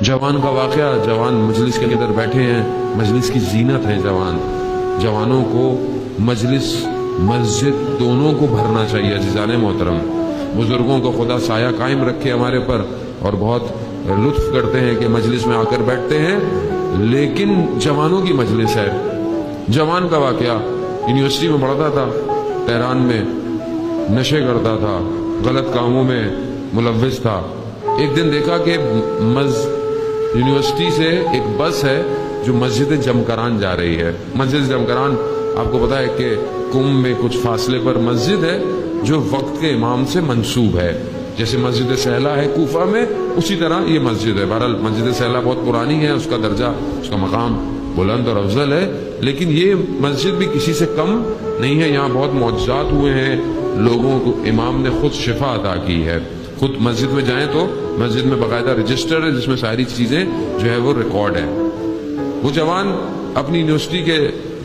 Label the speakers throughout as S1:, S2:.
S1: جوان کا واقعہ، جوان مجلس کے اندر بیٹھے ہیں، مجلس کی زینت ہے جوان، جوانوں کو مجلس مسجد دونوں کو بھرنا چاہیے۔ عزیزان محترم، بزرگوں کو خدا سایہ قائم رکھے ہمارے پر، اور بہت لطف کرتے ہیں کہ مجلس میں آ کر بیٹھتے ہیں، لیکن جوانوں کی مجلس ہے۔ جوان کا واقعہ، یونیورسٹی میں پڑھتا تھا، تہران میں، نشے کرتا تھا، غلط کاموں میں ملوث تھا۔ ایک دن دیکھا کہ یونیورسٹی سے ایک بس ہے جو مسجد جمکران جا رہی ہے۔ مسجد جمکران آپ کو پتا ہے کہ کم میں کچھ فاصلے پر مسجد ہے جو وقت کے امام سے منسوب ہے، جیسے مسجد سہلا ہے کوفہ میں، اسی طرح یہ مسجد ہے۔ بہرحال مسجد سہلا بہت پرانی ہے، اس کا درجہ، اس کا مقام بلند اور افضل ہے، لیکن یہ مسجد بھی کسی سے کم نہیں ہے۔ یہاں بہت معجزات ہوئے ہیں، لوگوں کو امام نے خود شفا عطا کی ہے۔ خود مسجد میں جائیں تو مسجد میں باقاعدہ رجسٹر ہے جس میں ساری چیزیں جو ہے وہ ریکارڈ ہے۔ وہ جوان اپنی یونیورسٹی کے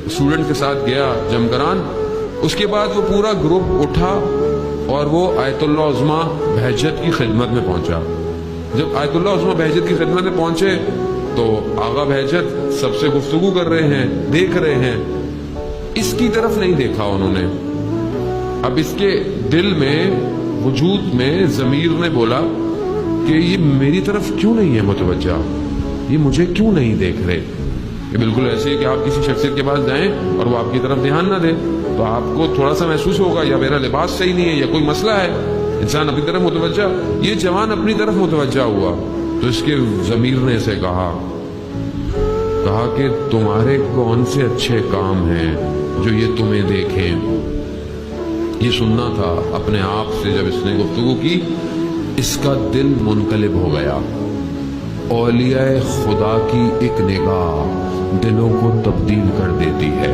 S1: اسٹوڈنٹ کے ساتھ گیا جمکران، اس کے بعد وہ پورا گروپ اٹھا اور وہ آیت اللہ عظمیٰ بہجت کی خدمت میں پہنچا۔ جب آیت اللہ عظمیٰ بہجت کی خدمت میں پہنچے تو آغا بہجت سب سے گفتگو کر رہے ہیں، دیکھ رہے ہیں، اس کی طرف نہیں دیکھا انہوں نے۔ اب اس کے دل میں، وجود میں ضمیر نے بولا کہ یہ میری طرف کیوں نہیں ہے متوجہ، یہ مجھے کیوں نہیں دیکھ رہے۔ یہ بالکل ایسے ہی کہ آپ کسی شخصیت کے پاس جائیں اور وہ آپ کی طرف دھیان نہ دے تو آپ کو تھوڑا سا محسوس ہوگا یا میرا لباس صحیح نہیں ہے یا کوئی مسئلہ ہے، انسان اپنی طرف متوجہ۔ یہ جوان اپنی طرف متوجہ ہوا تو اس کے ضمیر نے اسے کہا کہ تمہارے کون سے اچھے کام ہیں جو یہ تمہیں دیکھیں۔ یہ سننا تھا اپنے آپ سے۔ جب اس نے گفتگو کی، اس کا دل منقلب ہو گیا۔ اولیاء خدا کی ایک نگاہ دلوں کو تبدیل کر دیتی ہے،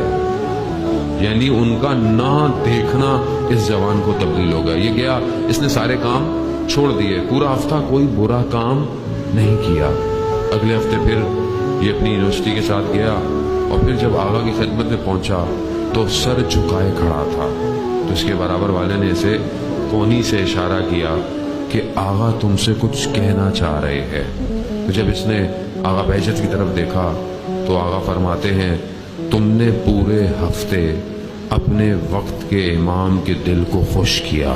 S1: یعنی ان کا نہ دیکھنا اس جوان کو تبدیل ہو گیا۔ یہ گیا، اس نے سارے کام چھوڑ دیے، پورا ہفتہ کوئی برا کام نہیں کیا۔ اگلے ہفتے پھر یہ اپنی یونیورسٹی کے ساتھ گیا اور پھر جب آغا کی خدمت میں پہنچا تو سر جھکائے کھڑا تھا۔ تو اس کے برابر والے نے اسے کونی سے اشارہ کیا کہ آغا تم سے کچھ کہنا چاہ رہے ہیں۔ تو جب اس نے آغا بہجت کی طرف دیکھا تو آغا فرماتے ہیں، تم نے پورے ہفتے اپنے وقت کے امام کے دل کو خوش کیا۔